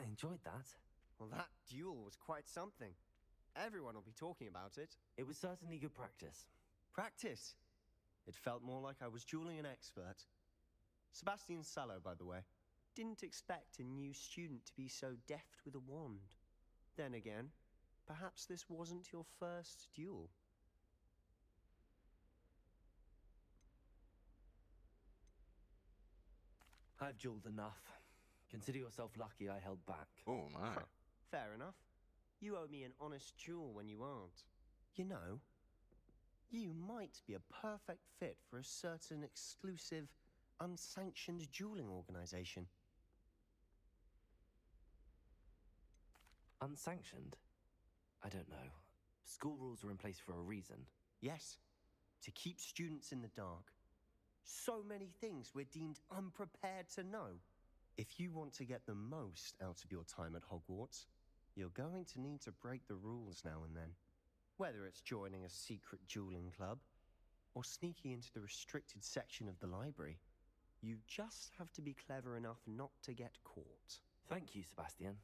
enjoyed that. Well, that duel was quite something. Everyone will be talking about it. It was certainly good practice. Practice? It felt more like I was dueling an expert. Sebastian Sallow, by the way. Didn't expect a new student to be so deft with a wand. Then again, perhaps this wasn't your first duel. I've dueled enough. Consider yourself lucky I held back. Oh my. Fair enough. You owe me an honest duel when you aren't. You know, you might be a perfect fit for a certain exclusive, unsanctioned dueling organization. Unsanctioned? I don't know. School rules are in place for a reason. Yes, to keep students in the dark. So many things we're deemed unprepared to know. If you want to get the most out of your time at Hogwarts, you're going to need to break the rules now and then. Whether it's joining a secret dueling club, or sneaking into the restricted section of the library, you just have to be clever enough not to get caught. Thank you, Sebastian.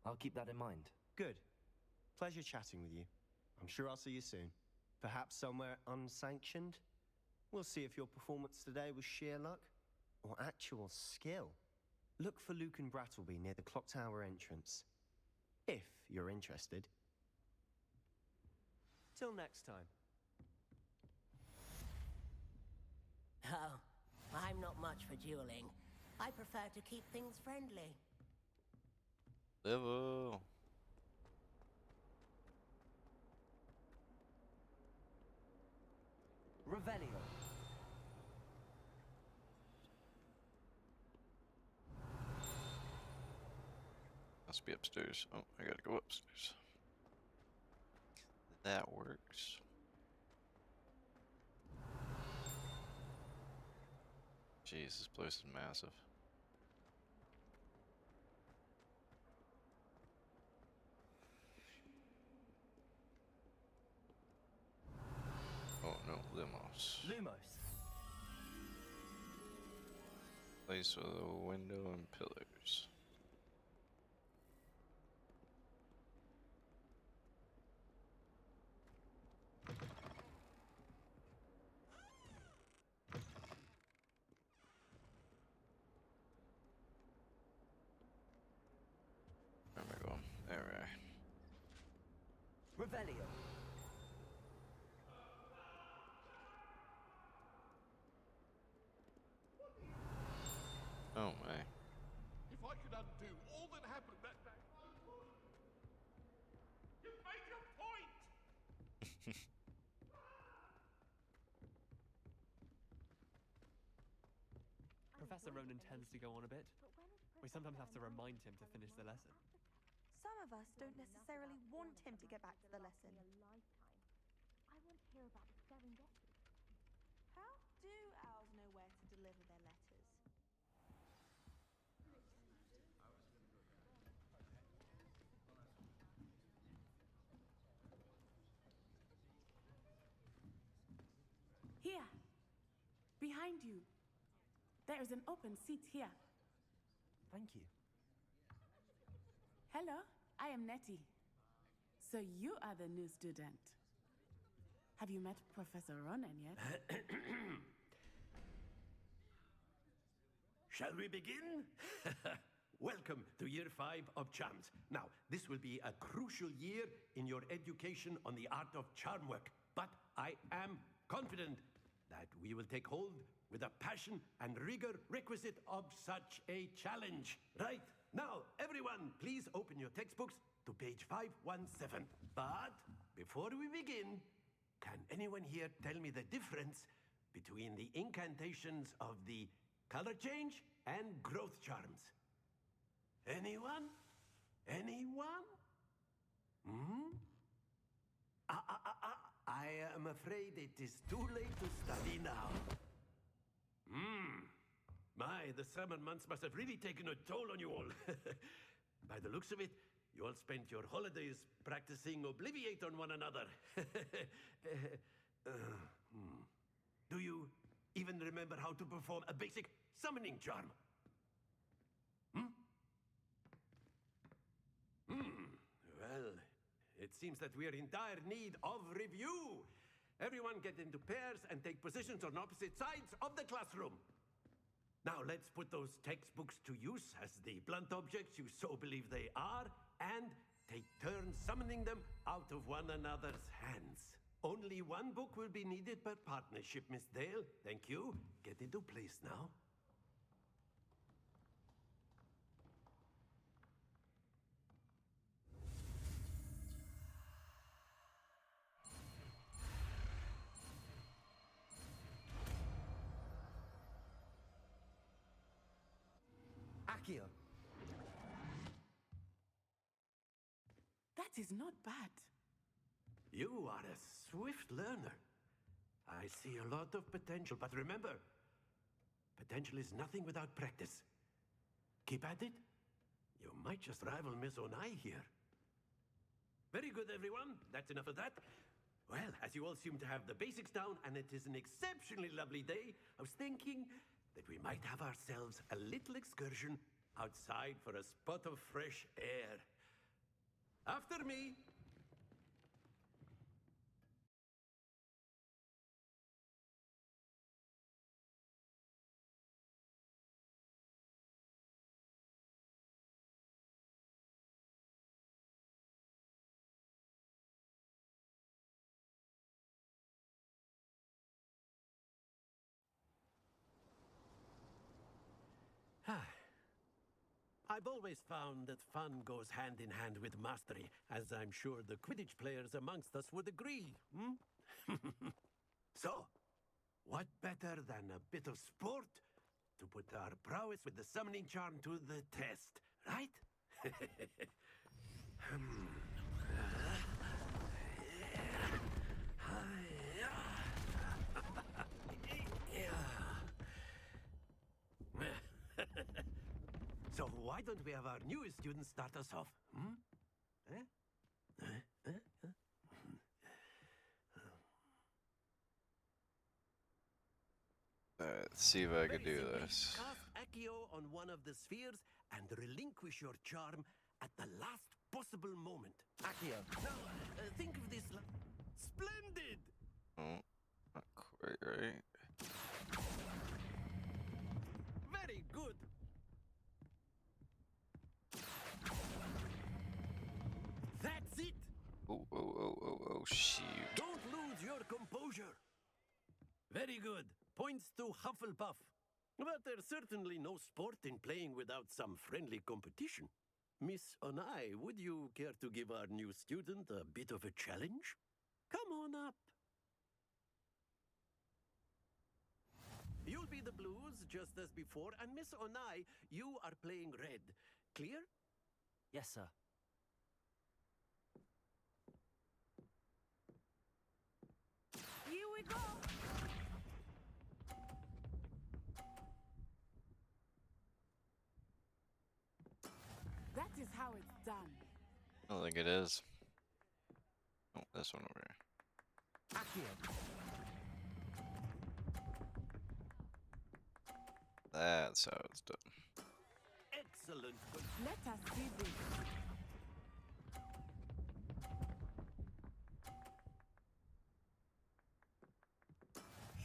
I'll keep that in mind. Good. Pleasure chatting with you. I'm sure I'll see you soon. Perhaps somewhere unsanctioned? We'll see if your performance today was sheer luck, or actual skill. Look for Luke and Brattleby near the clock tower entrance. If you're interested. Till next time. Oh, I'm not much for dueling. I prefer to keep things friendly. Level. Revelio. Must be upstairs. Oh, I gotta go upstairs. That works. Jeez, this place is massive. Oh no, Lumos. Lumos. Place with a window and pillars. Where am I going? There we are. Revelio. Oh my. If I could undo all that happened that day. You made your point! Professor Ronan tends to go on a bit. We sometimes have to remind him to finish the lesson. Some of us don't necessarily want him to get back to the lesson. I want to hear about the Serengeti. How do owls know where to deliver their letters? Here, behind you. There is an open seat here. Thank you. Hello, I am Nettie. So you are the new student. Have you met Professor Ronan yet? Shall we begin? Welcome to Year 5 of Charms. Now, this will be a crucial year in your education on the art of charm work. But I am confident that we will take hold with the passion and rigor requisite of such a challenge. Right, now, everyone, please open your textbooks to page 517. But before we begin, can anyone here tell me the difference between the incantations of the color change and growth charms? Anyone? Anyone? I am afraid it is too late to study now. My, the summer months must have really taken a toll on you all. By the looks of it, you all spent your holidays practicing Obliviate on one another. Do you even remember how to perform a basic summoning charm? It seems that we are in dire need of review. Everyone get into pairs and take positions on opposite sides of the classroom. Now let's put those textbooks to use as the blunt objects you so believe they are, and take turns summoning them out of one another's hands. Only one book will be needed per partnership, Miss Dale. Thank you. Get into place now. Accio. That is not bad. You are a swift learner. I see a lot of potential, but remember, potential is nothing without practice. Keep at it. You might just rival Miss Onai here. Very good, everyone. That's enough of that. Well, as you all seem to have the basics down, and it is an exceptionally lovely day, I was thinking that we might have ourselves a little excursion outside for a spot of fresh air. After me. I've always found that fun goes hand in hand with mastery, as I'm sure the Quidditch players amongst us would agree. So, what better than a bit of sport to put our prowess with the summoning charm to the test, right? So why don't we have our newest student start us off? Let's see if I can do Very simply, this. Cast Accio on one of the spheres and relinquish your charm at the last possible moment. Accio. Now, think of this. Splendid! Oh, not quite right. Very good. That's it. Oh, shoot. Don't lose your composure. Very good. Points to Hufflepuff. But there's certainly no sport in playing without some friendly competition. Miss Onai, would you care to give our new student a bit of a challenge? Come on up. You'll be the blues, just as before, and Miss Onai, you are playing red. Clear? Yes, sir. Here we go. That is how it's done. I don't think it is. Oh, this one over here. Accio. That's how it's done. Excellent. Let us see this.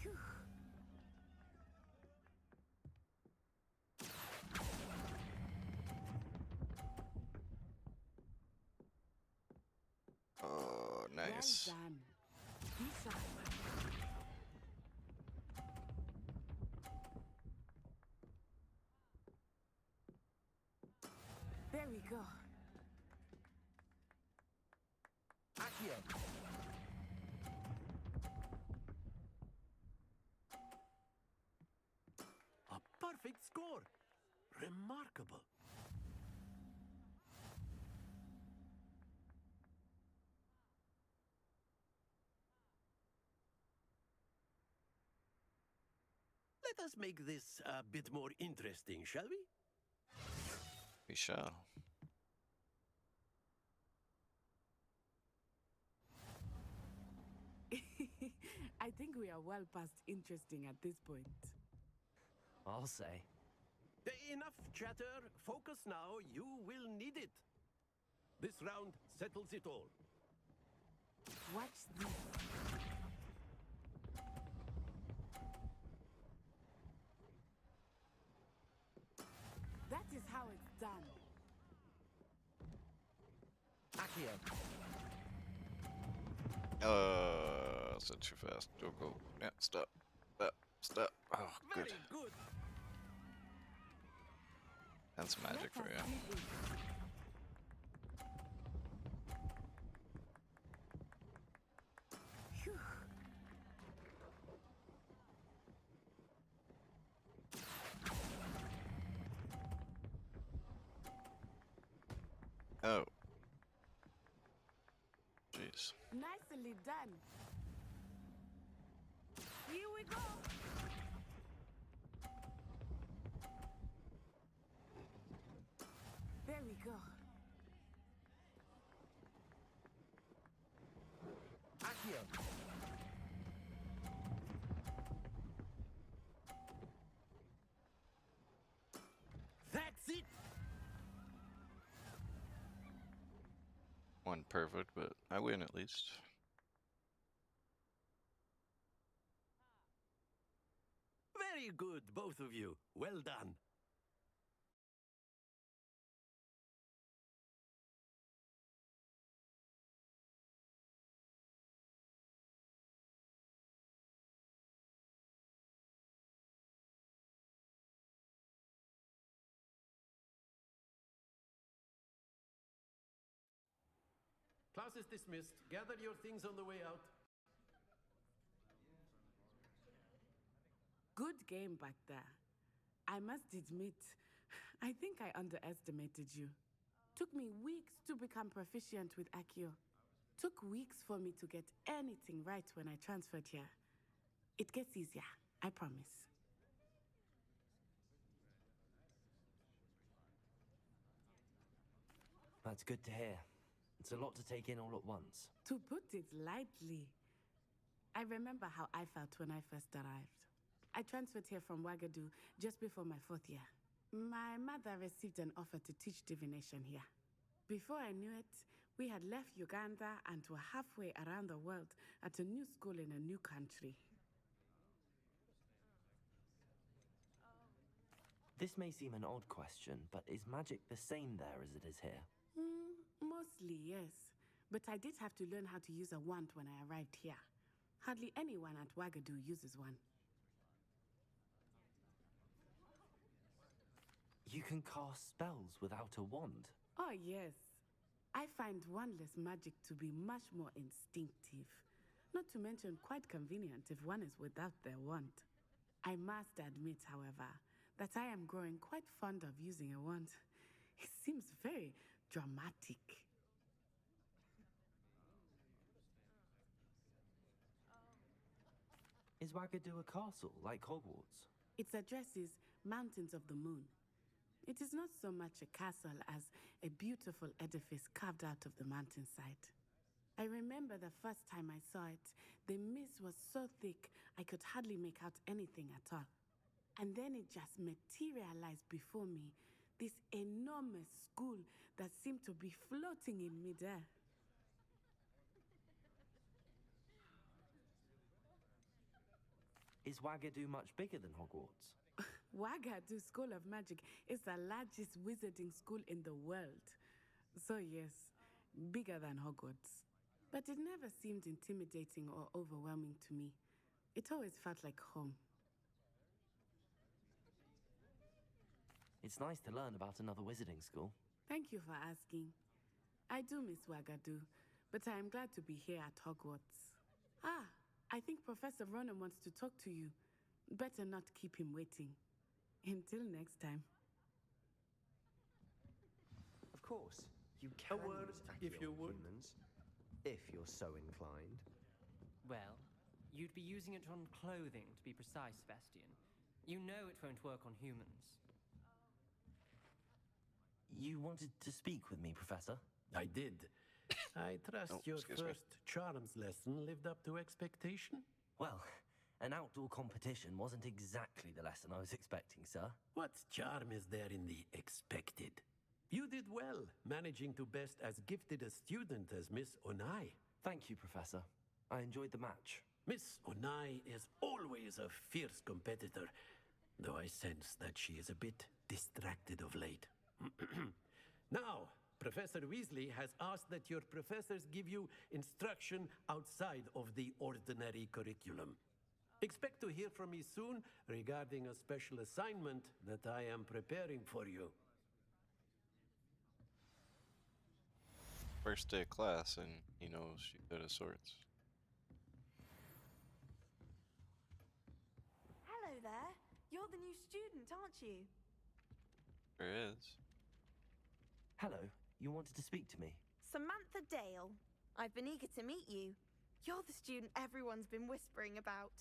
Phew. Oh, nice. Well done. Be sharp. There we go. Accio. A perfect score. Remarkable. Let us make this a bit more interesting, shall we? We shall. I think we are well past interesting at this point. I'll say. Enough chatter. Focus now. You will need it. This round settles it all. Watch this. That is how it's done. Accio. Said too fast. Go. Yeah, stop. Stop. Oh, good. Very good. That's magic for Let you. us see it. Phew. Oh. Jeez. Nicely done. Here we go. There we go. Accio. That's it. One perfect, but I win at least. Very good, both of you. Well done. Class is dismissed. Gather your things on the way out. Good game back there. I must admit, I think I underestimated you. Took me weeks to become proficient with Accio. Took weeks for me to get anything right when I transferred here. It gets easier, I promise. That's good to hear. It's a lot to take in all at once. To put it lightly, I remember how I felt when I first arrived. I transferred here from Ouagadougou just before my 4th year. My mother received an offer to teach divination here. Before I knew it, we had left Uganda and were halfway around the world at a new school in a new country. This may seem an odd question, but is magic the same there as it is here? Mostly, yes. But I did have to learn how to use a wand when I arrived here. Hardly anyone at Ouagadougou uses one. You can cast spells without a wand. Oh, yes. I find wandless magic to be much more instinctive. Not to mention quite convenient if one is without their wand. I must admit, however, that I am growing quite fond of using a wand. It seems very dramatic. Is Ouagadougou a castle, like Hogwarts? Its address is Mountains of the Moon. It is not so much a castle as a beautiful edifice carved out of the mountainside. I remember the first time I saw it, the mist was so thick I could hardly make out anything at all. And then it just materialized before me, this enormous school that seemed to be floating in midair. Is Ouagadougou much bigger than Hogwarts? Ouagadougou School of Magic is the largest wizarding school in the world. So yes, bigger than Hogwarts. But it never seemed intimidating or overwhelming to me. It always felt like home. It's nice to learn about another wizarding school. Thank you for asking. I do miss Ouagadougou, but I am glad to be here at Hogwarts. Ah, I think Professor Ronan wants to talk to you. Better not keep him waiting. Until next time. Of course, you can word, use if Accio you on would. humans, if you're so inclined. Well, you'd be using it on clothing, to be precise, Sebastian. You know it won't work on humans. You wanted to speak with me, Professor? I did. I trust Oh, your excuse me. first charms lesson lived up to expectation. Well, an outdoor competition wasn't exactly the lesson I was expecting, sir. What charm is there in the expected? You did well, managing to best as gifted a student as Miss Onai. Thank you, Professor. I enjoyed the match. Miss Onai is always a fierce competitor, though I sense that she is a bit distracted of late. Now, Professor Weasley has asked that your professors give you instruction outside of the ordinary curriculum. Expect to hear from me soon regarding a special assignment that I am preparing for you. First day of class, and he knows she's good at sorts. Hello there. You're the new student, aren't you? There is. Hello, you wanted to speak to me? Samantha Dale. I've been eager to meet you. You're the student everyone's been whispering about.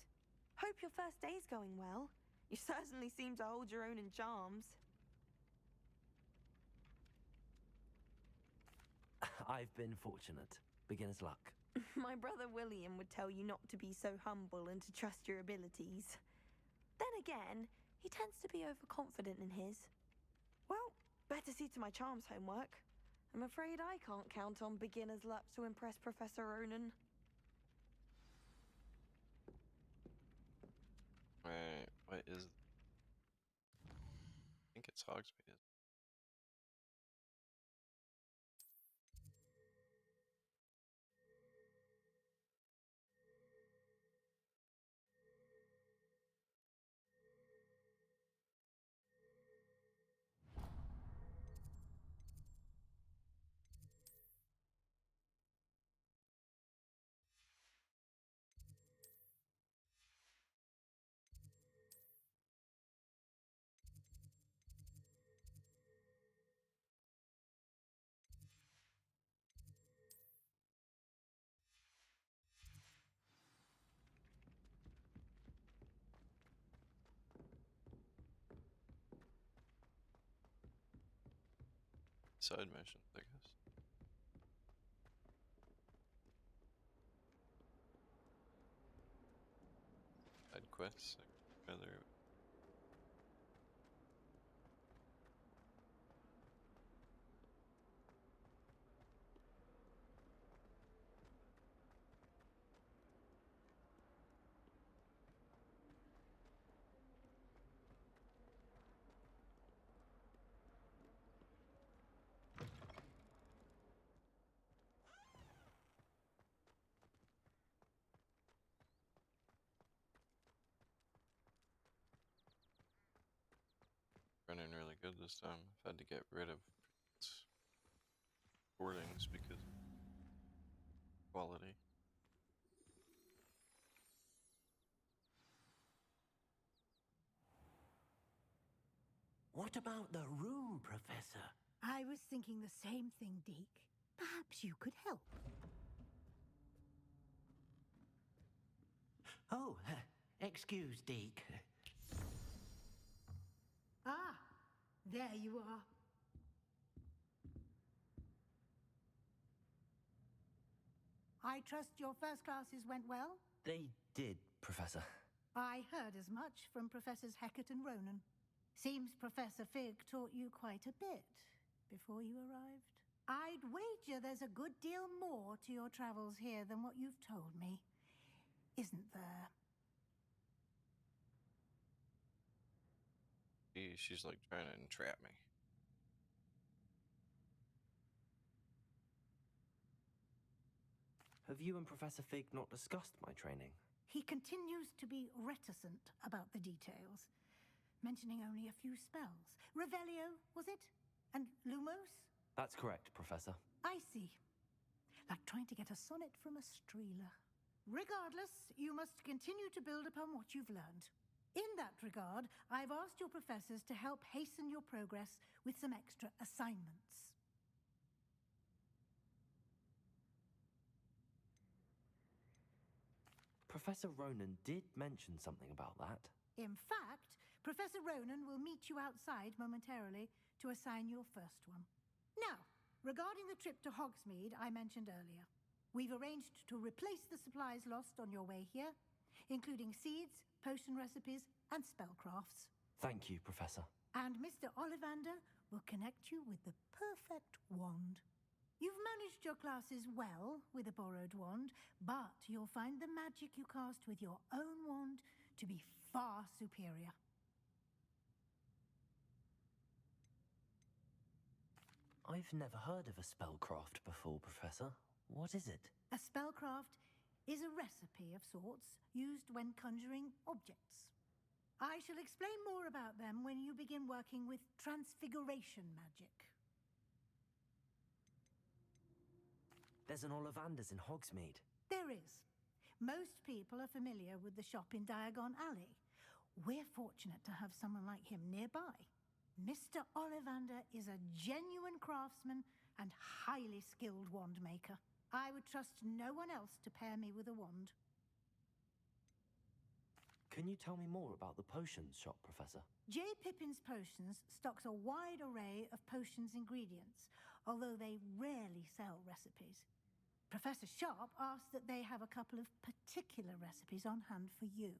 Hope your first day's going well. You certainly seem to hold your own in charms. I've been fortunate. Beginner's luck. My brother William would tell you not to be so humble and to trust your abilities. Then again, he tends to be overconfident in his. Well, better see to my charms homework. I'm afraid I can't count on beginner's luck to impress Professor Ronan. Wait, what is... I think it's Hogsmeade. Side missions, I guess. Side quests, rather. Running really good this time. I've had to get rid of recordings because of quality. What about the room, Professor? I was thinking the same thing, Deke. Perhaps you could help. Oh, excuse, Deke. Ah, there you are. I trust your first classes went well? They did, Professor. I heard as much from Professors Hecat and Ronan. Seems Professor Fig taught you quite a bit before you arrived. I'd wager there's a good deal more to your travels here than what you've told me. Isn't there? She's like trying to entrap me. Have you and Professor Fig not discussed my training? He continues to be reticent about the details, mentioning only a few spells. Revelio, was it? And Lumos? That's correct, Professor. I see. Like trying to get a sonnet from a streeler. Regardless, you must continue to build upon what you've learned. In that regard, I've asked your professors to help hasten your progress with some extra assignments. Professor Ronan did mention something about that. In fact, Professor Ronan will meet you outside momentarily to assign your first one. Now, regarding the trip to Hogsmeade I mentioned earlier, we've arranged to replace the supplies lost on your way here, including seeds, potion recipes, and spellcrafts. Thank you, Professor. And Mr. Ollivander will connect you with the perfect wand. You've managed your classes well with a borrowed wand, but you'll find the magic you cast with your own wand to be far superior. I've never heard of a spellcraft before, Professor. What is it? A spellcraft is a recipe of sorts used when conjuring objects. I shall explain more about them when you begin working with transfiguration magic. There's an Ollivanders in Hogsmeade. There is. Most people are familiar with the shop in Diagon Alley. We're fortunate to have someone like him nearby. Mr. Ollivander is a genuine craftsman and highly skilled wand maker. I would trust no one else to pair me with a wand. Can you tell me more about the potions shop, Professor? J. Pippin's Potions stocks a wide array of potions ingredients, although they rarely sell recipes. Professor Sharp asked that they have a couple of particular recipes on hand for you.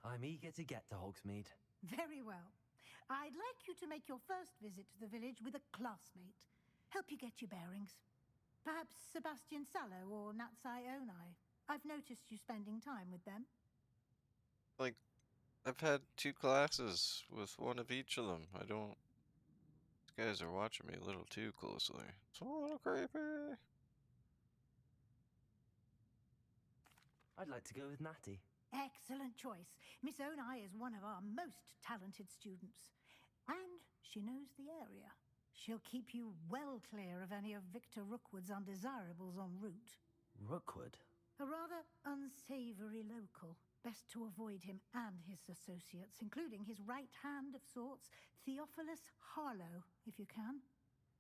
I'm eager to get to Hogsmeade. Very well. I'd like you to make your first visit to the village with a classmate. Help you get your bearings. Perhaps Sebastian Sallow or Natsai Onai. I've noticed you spending time with them. Like, I've had 2 classes with one of each of them. These guys are watching me a little too closely. It's a little creepy. I'd like to go with Natty. Excellent choice. Miss Onai is one of our most talented students. And she knows the area. She'll keep you well clear of any of Victor Rookwood's undesirables en route. Rookwood? A rather unsavory local. Best to avoid him and his associates, including his right hand of sorts, Theophilus Harlow, if you can.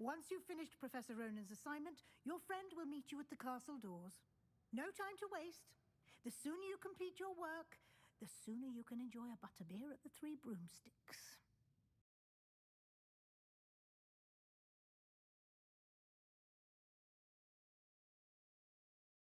Once you've finished Professor Ronan's assignment, your friend will meet you at the castle doors. No time to waste. The sooner you complete your work, the sooner you can enjoy a butterbeer at the Three Broomsticks.